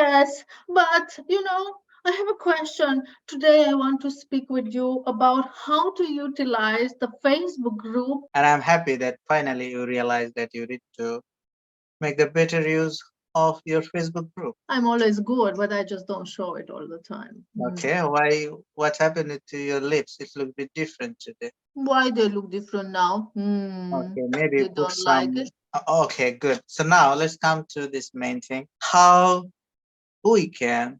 Yes, but I have a question. Today I want to speak with you about how to utilize the Facebook group. And I'm happy that finally you realize that you need to make the better use of your Facebook group. I'm always good, but I just don't show it all the time. Okay, why? What happened to your lips? It looked a bit different today. Why they look different now? Okay, maybe You put don't like some. it? Okay, good. So now let's come to this main thing. How we can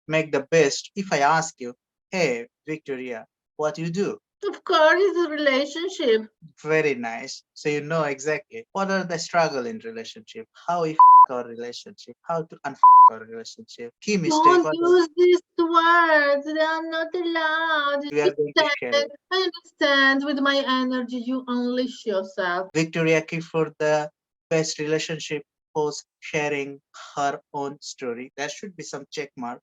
make the best. If I ask you, hey, Victoria, what you do? Of course, it's a relationship. Very nice. So you know exactly what are the struggle in relationship, how we our relationship, how to our relationship, key mistake, Don't what are, use these words. They are not allowed. we are going to share it. I understand. With my energy, you unleash yourself. Victoria key for the best relationship post sharing her own story. There should be some check mark,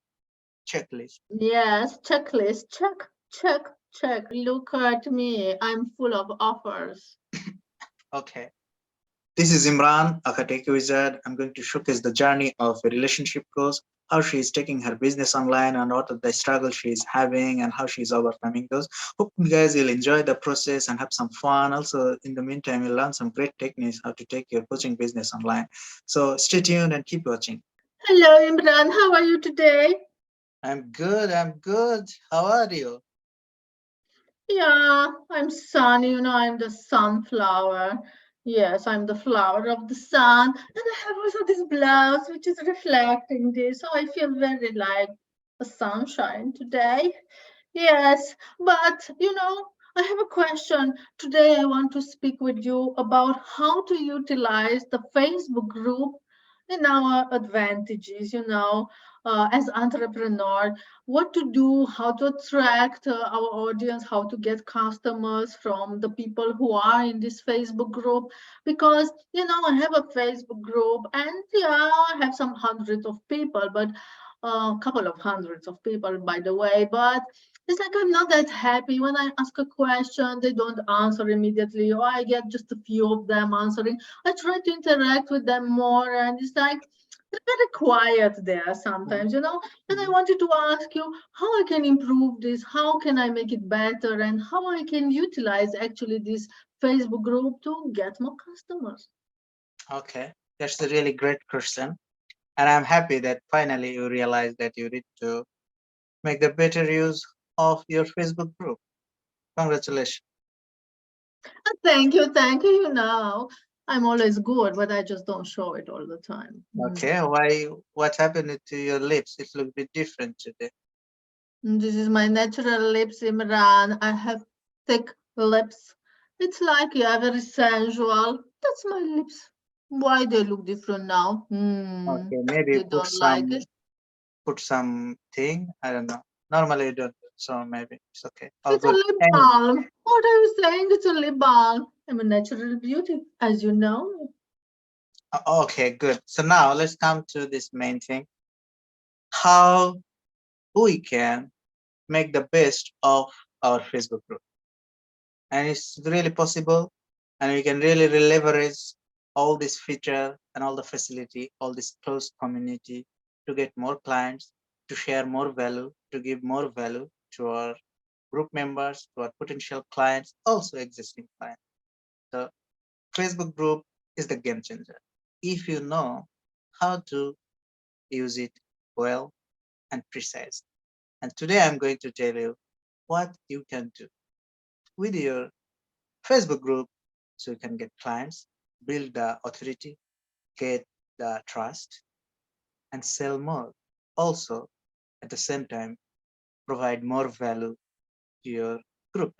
checklist. Yes, checklist. Check, check, check. Look at me. I'm full of offers. Okay. This is Imran, a Tech Wizard. I'm going to showcase the journey of a relationship coach, how she is taking her business online and what are the struggles she is having and how she is overcoming those. Hope you guys will enjoy the process and have some fun. Also, in the meantime, you'll learn some great techniques how to take your coaching business online. So stay tuned and keep watching. Hello, Imran. How are you today? I'm good. I'm good. How are you? Yeah, I'm sun. I'm the sunflower. Yes, I'm the flower of the sun. And I have also this blouse which is reflecting this. So I feel very like a sunshine today. Yes, but I have a question. Today I want to speak with you about how to utilize the Facebook group in our advantages, as entrepreneur, what to do, how to attract our audience, how to get customers from the people who are in this Facebook group. Because, I have a Facebook group and yeah, I have some hundreds of people, but a couple of hundreds of people, by the way, but it's like I'm not that happy when I ask a question, they don't answer immediately, or I get just a few of them answering. I try to interact with them more, and it's like they're very quiet there sometimes, And I Mhm. wanted to ask you how I can improve this, how can I make it better, and how I can utilize actually this Facebook group to get more customers. Okay, that's a really great question. And I'm happy that finally you realize that you need to make the better use of your Facebook group. Congratulations. Thank you. I'm always good, but I just don't show it all the time. Okay, why? What happened to your lips? It looked a bit different today. This is my natural lips, Imran. I have thick lips. It's like yeah, very sensual. That's my lips. Why they look different now? Okay, maybe You don't like it? put some thing. I don't know. Normally you don't, so maybe it's okay. All It's a good. lip And balm. What are you saying? It's a lip balm. I'm a natural beauty, as you know. okay, good. So now let's come to this main thing. How we can make the best of our Facebook group, and it's really possible, and we can really leverage all this feature and all the facility, all this closed community to get more clients, to share more value, to give more value to our group members, to our potential clients, also existing clients. The Facebook group is the game changer. If you know how to use it well and precise. And today I'm going to tell you what you can do with your Facebook group so you can get clients, build the authority, get the trust, and sell more. Also, at the same time, provide more value to your group.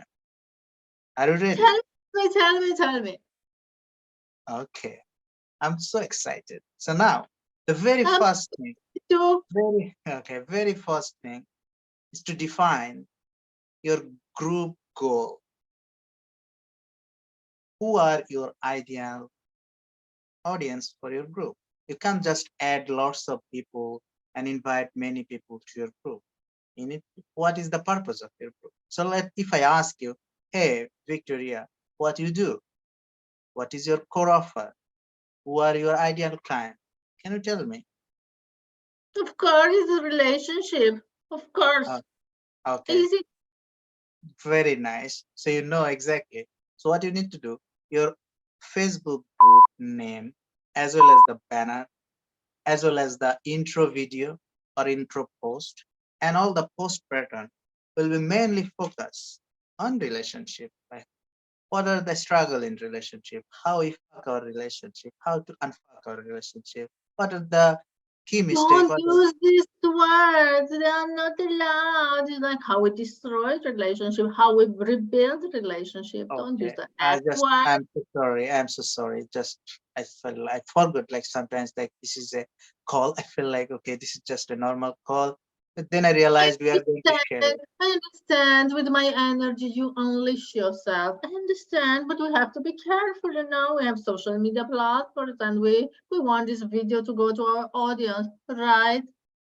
Are you ready? Tell me. Okay, I'm so excited. So now, the very Um, first thing, to very first thing is to define your group goal. Who are your ideal audience for your group? You can't just add lots of people and invite many people to your group. You need, what is the purpose of your group? So if I ask you, hey, Victoria, what you do? What is your core offer? Who are your ideal client? Can you tell me? Of course, it's a relationship. Of Uh, course. okay, Easy. very nice. So you know exactly. So what you need to do, your Facebook group name, as well as the banner, as well as the intro video or intro post, and all the post pattern will be mainly focused on relationship. Like what are the struggle in relationship, how we fuck our relationship, how to unfuck our relationship, what are the key mistake, Don't what are, use these words. They are not allowed. It's like how we destroy relationship, how we rebuild relationship. Don't use okay, the F word. I'm so sorry, just I felt I forgot, like sometimes like this is a call, I feel like okay, this is just a normal call, but then I I realized we are going to share understand. it. I understand. With my energy, you unleash yourself. I understand, but we have to be careful. We have social media platforms, and we want this video to go to our audience, right?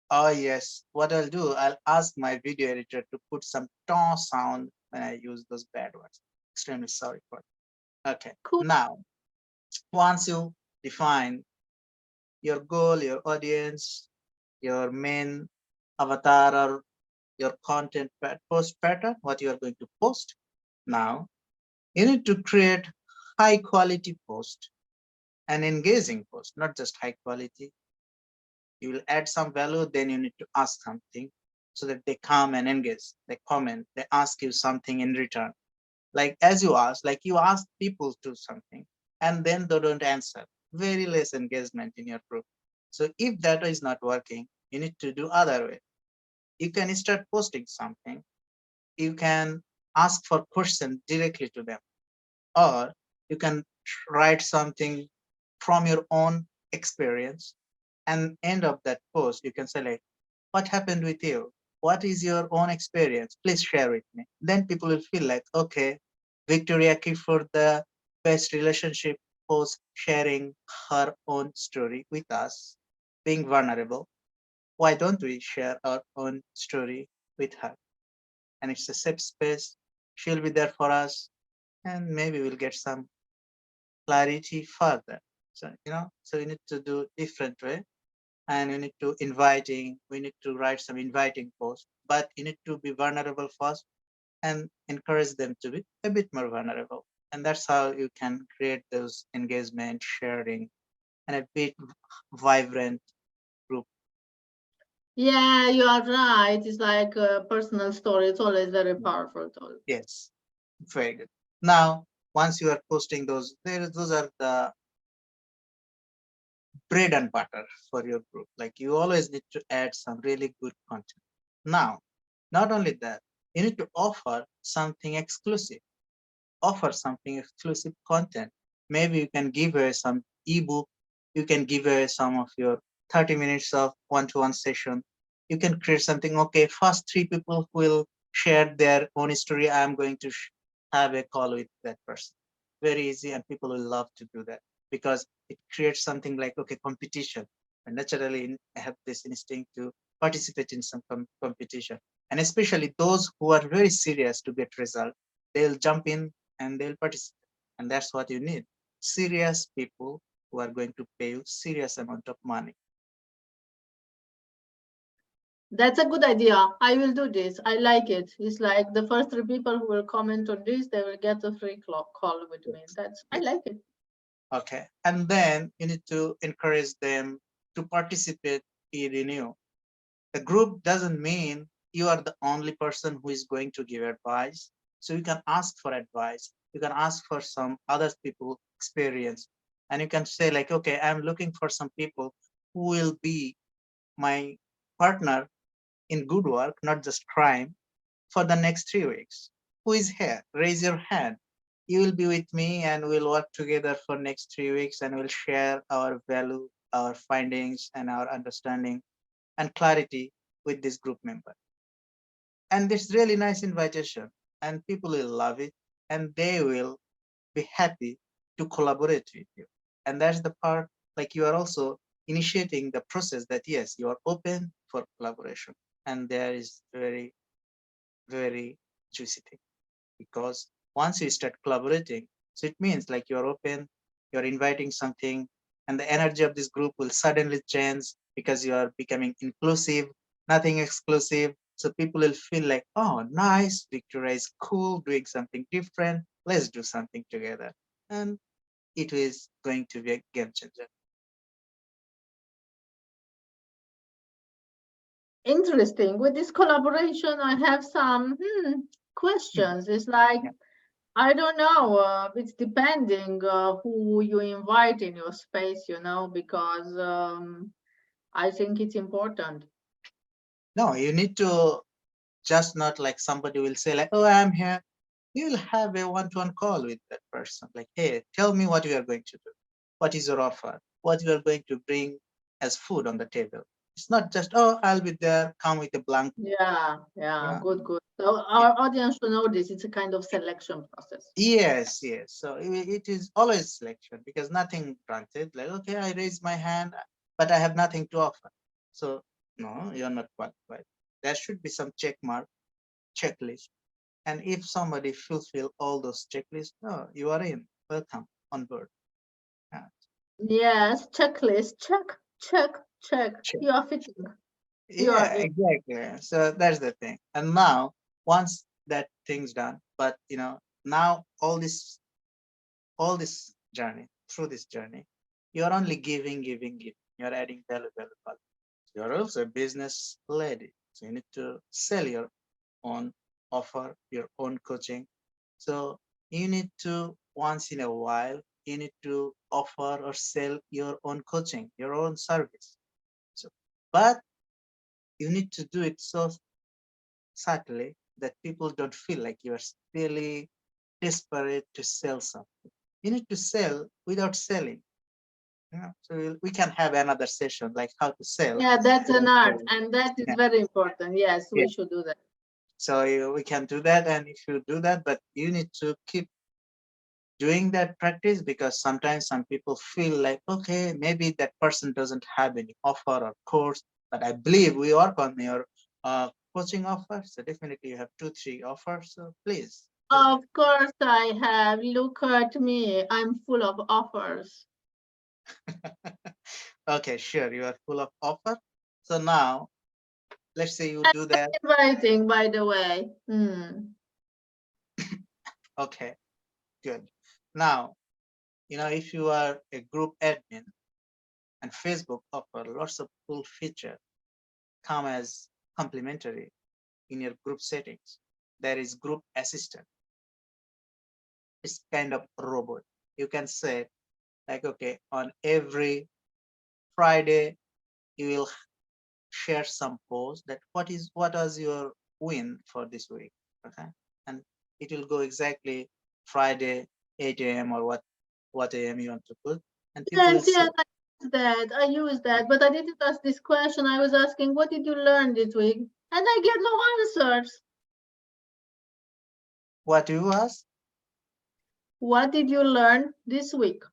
Oh yes, what I'll do, I'll ask my video editor to put some tone sound when I use those bad words. Extremely sorry for it. Okay, Cool. now once you define your goal, your audience, your main avatar or your content post pattern, what you are going to post. Now you need to create high quality post and engaging post, not just high quality. You will add some value, then you need to ask something so that they come and engage, they comment, they ask you something in return. Like as you ask people to something and then they don't answer. Very less engagement in your group. So if that is not working, you need to do other way. You can start posting something. You can ask for question directly to them, or you can write something from your own experience, and end of that post you can say like, what happened with you, what is your own experience, please share with me. Then people will feel like, okay, Victoria for the best relationship post, sharing her own story with us, being vulnerable. Why don't we share our own story with her? And it's a safe space, she'll be there for us, and maybe we'll get some clarity further. So so we need to do different way, and we need to write some inviting post, but you need to be vulnerable first and encourage them to be a bit more vulnerable. And that's how you can create those engagement, sharing, and a bit vibrant group. Yeah, you are right. It's like a personal story. It's always very powerful. Yes, very good. Now, once you are posting those, those are the bread and butter for your group. Like you always need to add some really good content. Now, not only that, you need to offer something exclusive content. Maybe you can give away some ebook, you can give away some of your 30 minutes of one-to-one session. You can create something, okay, first three people who will share their own story, I'm going to have a call with that person. Very easy, and people will love to do that because it creates something like, okay, competition. And naturally, I have this instinct to participate in some competition. And especially those who are very serious to get result, they'll jump in and they'll participate. And that's what you need. Serious people who are going to pay you serious amount of money. That's a good idea. I will do this. I like it. It's like the first three people who will comment on this, they will get a free call with me. Yes. I Yes. like it. Okay. And then you need to encourage them to participate in you. The group doesn't mean you are the only person who is going to give advice. So you can ask for advice. You can ask for some other people experience. And you can say like, okay, I'm looking for some people who will be my partner in good work, not just crime, for the next 3 weeks. Who is here? Raise your hand. You will be with me and we'll work together for next 3 weeks and we'll share our value, our findings, and our understanding and clarity with this group member. And it's really nice invitation, and people will love it, and they will be happy to collaborate with you. And that's the part, like you are also initiating the process that yes, you are open for collaboration. And there is very, very juicy thing, because once you start collaborating, so it means like you're open, you're inviting something, and the energy of this group will suddenly change. because you are becoming inclusive, nothing exclusive. So people will feel like, oh, nice, Victoria is cool, doing something different. Let's do something together. And it is going to be a game changer. Interesting. With this collaboration, I have some Mhm. questions. It's like, Yeah. I don't know. It's depending who you invite in your space, because I think it's important. No, you need to just not like somebody will say like, oh, I'm here. You'll have a one-to-one call with that person. Like, hey, tell me what you are going to do. What is your offer? What you are going to bring as food on the table. It's not just, oh, I'll be there, come with a blank. Yeah, yeah, Yeah. good, good. So Yeah. our audience should know this. It's a kind of selection process. Yes, yes. So it is always selection because nothing granted. Like, okay, I raise my hand, but I have nothing to offer. So no, you're not qualified. There should be some check mark, checklist. And if somebody fulfill all those checklists, oh, you are in. Welcome on board. Yeah, Yes, checklist, check, check, check. check. You are fitting. You are Yeah, in. exactly. So that's the thing. And now, once that thing's done, but now all this journey, through this journey, you're only giving, giving, giving. You're adding value, value, value. You're also a business lady. So you need to sell your own offer, your own coaching. So you need to, once in a while, you need to offer or sell your own coaching, your own service. So, but you need to do it so subtly that people don't feel like you are really desperate to sell something. You need to sell without selling. So we can have another session like how to sell Yeah, that's an without art, selling. and that is Yeah, very important. Yes, yeah. we should do that. So we can do that, and if you do that, but you need to keep doing that practice because sometimes some people feel like, okay, maybe that person doesn't have any offer or course, but I believe we work on your coaching offer. So definitely you have 2, 3 offers. So please do Of course, I have. Look at me. I'm full of offers. that. Okay, sure. You are full of offer. So now let's say you And do that. inviting, by the way. Okay, good. Now, if you are a group admin and Facebook offer lots of cool feature come as complimentary in your group settings. There is group assistant. It's kind of robot. You can say like, okay, on every Friday, you will share some post that what was your win for this week. Okay. And it will go exactly Friday, 8 a.m. or what a.m. you want to put. And people will Yes, see. yes, I use that. I use that. But I didn't ask this question. I was asking, what did you learn this week? And I get no answers. What you ask? What did you learn this week?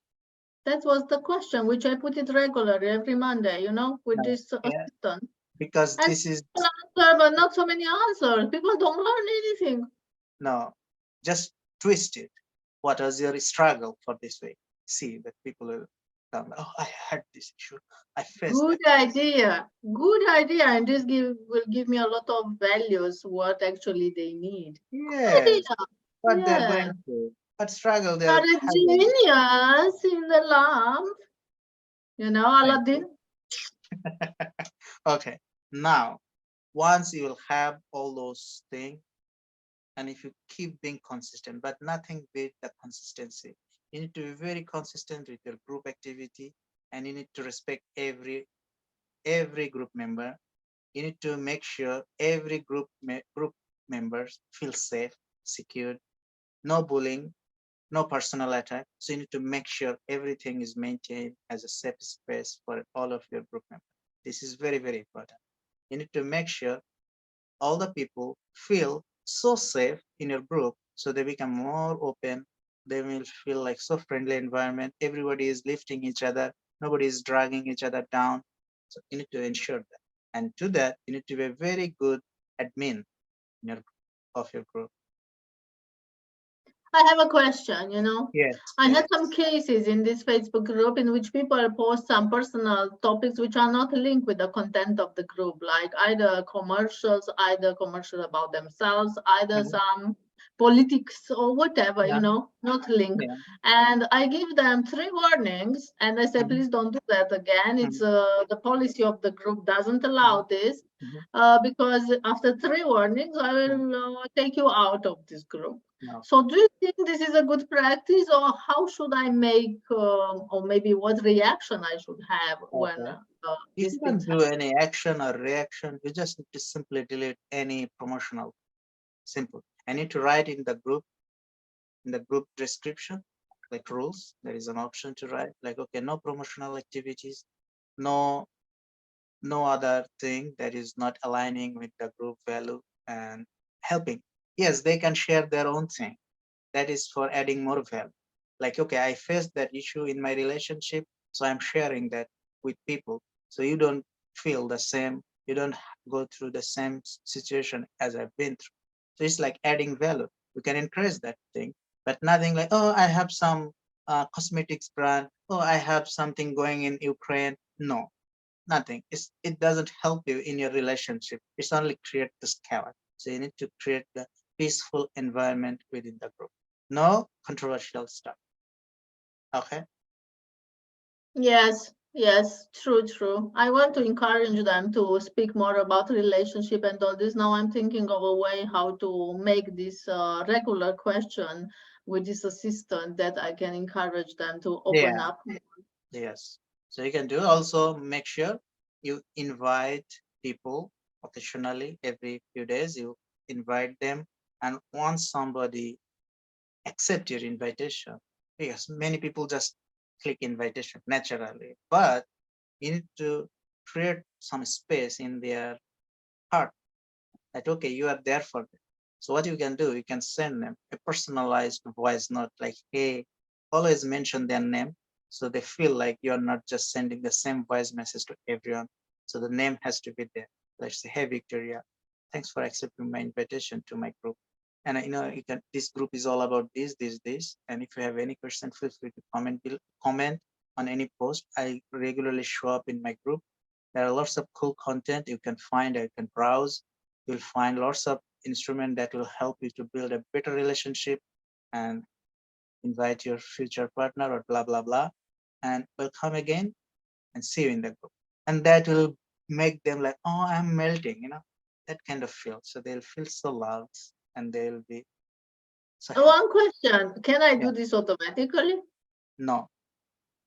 That was the question, which I put it regularly every Monday, with No. this Yeah, assistant. because And this is people answer, but not so many answers. People don't learn anything. no, just twist it. What was your struggle for this week? See that people will come, oh, I had this issue. I faced Good that. idea. Good idea. And this will give me a lot of values, what actually they need. Good Yes, idea. what they're Yeah. going through, what struggle You're they're a having. genius in the lamp. Thank you. Aladdin. Okay, now, once you will have all those things, and if you keep being consistent, but nothing beat the consistency. You need to be very consistent with your group activity, and you need to respect every group member. You need to make sure every group members feel safe, secured, no bullying, no personal attack. So you need to make sure everything is maintained as a safe space for all of your group members. This is very, very important. You need to make sure all the people feel so safe in your group so they become more open. They will feel like so friendly environment. Everybody is lifting each other. Nobody is dragging each other down. So you need to ensure that. And to that, you need to be a very good admin in of your group. I have a question, Yes, I had some please. cases in this Facebook group in which people post some personal topics which are not linked with the content of the group, like either commercial about themselves, either Mhm. some politics or whatever, Yeah, not linked. yeah. And I give them three warnings and I say, Mhm, please don't do that again. It's mhm, the policy of the group doesn't mhm, allow this. mhm, Because after three warnings, I mhm. will take you out of this group. No. So, do you think this is a good practice, or how should I make, or maybe what reaction I should have when Okay. You these shouldn't things do happen? any action or reaction. You just need to simply delete any promotional. Simple. I need to write in the group description, like rules. There is an option to write like, okay, no promotional activities, no no other thing that is not aligning with the group value and helping. Yes, they can share their own thing. That is for adding more value. Like, okay, I faced that issue in my relationship, so I'm sharing that with people. So you don't feel the same, you don't go through the same situation as I've been through. So it's like adding value. You can encourage that thing, but nothing like, oh, I have some cosmetics brand, oh, I have something going in Ukraine. No, nothing. It doesn't help you in your relationship. It's only create this chaos. So you need to create the peaceful environment within the group. No controversial stuff. Okay. Yes, yes, true, true. I want to encourage them to speak more about relationship and all this. Now I'm thinking of a way how to make this regular question with this assistant that I can encourage them to open Yeah. up. Yes. So you can do also make sure you invite people occasionally every few days. You invite them, and once somebody accept your invitation, because many people just click invitation naturally, but you need to create some space in their heart that okay, you are there for them. So what you can do, you can send them a personalized voice note like, hey, always mention their name so they feel like you're not just sending the same voice message to everyone. So the name has to be there. Let's say, hey Victoria, thanks for accepting my invitation to my group. And you can this group is all about this. And if you have any question, feel free to comment on any post. I regularly show up in my group. There are lots of cool content you can find, you can browse. You'll find lots of instruments that will help you to build a better relationship and invite your future partner or blah, blah, blah. And welcome again and see you in the group. And that will make them like, oh, I'm melting, that kind of feel. So they'll feel so loved and they'll be so happy. One question, can I Yeah. do this automatically? No,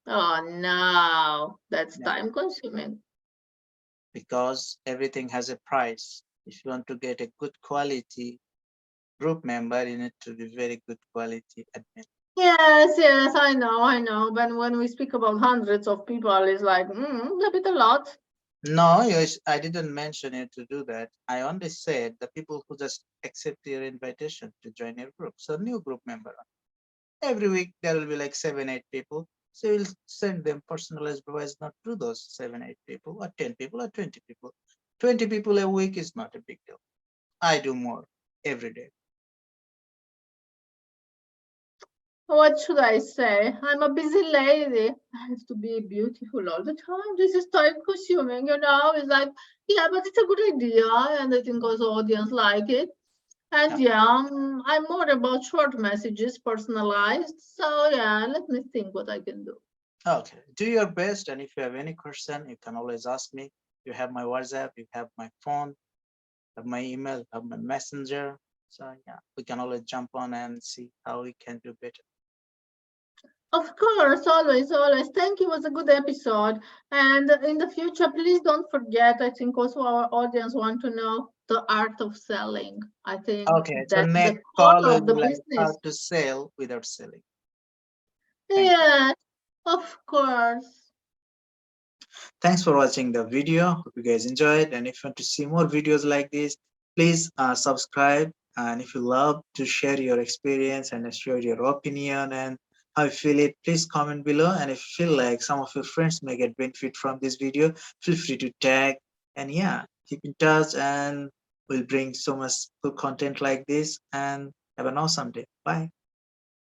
Oh no, that's yeah. time consuming. Because everything has a price. If you want to get a good quality group member, you need to be very good quality admin. Yes, yes, I know. But when we speak about hundreds of people, it's like, a bit a lot. No, I didn't mention you to do that. I only said the people who just accept your invitation to join your group. So new group member. Every week there will be like 7, 8 people. So you'll send them personalized voice not to those 7, 8 people or 10 people or 20 people. 20 people a week is not a big deal. I do more every day. What should I say? I'm a busy lady. I have to be beautiful all the time. This is time consuming, It's like, yeah, but it's a good idea, and I think also audience like it. And Yeah. yeah, I'm more about short messages, personalized. So yeah, let me think what I can do. Okay. Do your best, and if you have any question, you can always ask me. You have my WhatsApp, you have my phone, have my email, have my messenger. So yeah, we can always jump on and see how we can do better. Of course, always, always. Thank you. It was a good episode. And in the future, please don't forget. I think also our audience want to know the art of selling. I think Okay, so that's the next call core will of be the like how business. to sell without selling. Thank you. Yes, of course. Thanks for watching the video. Hope you guys enjoyed. And if you want to see more videos like this, please subscribe. And if you love to share your experience and share your opinion and how you feel it, please comment below. And if you feel like some of your friends may get benefit from this video, feel free to tag. And yeah, keep in touch and we'll bring so much good content like this. And have an awesome day. Bye.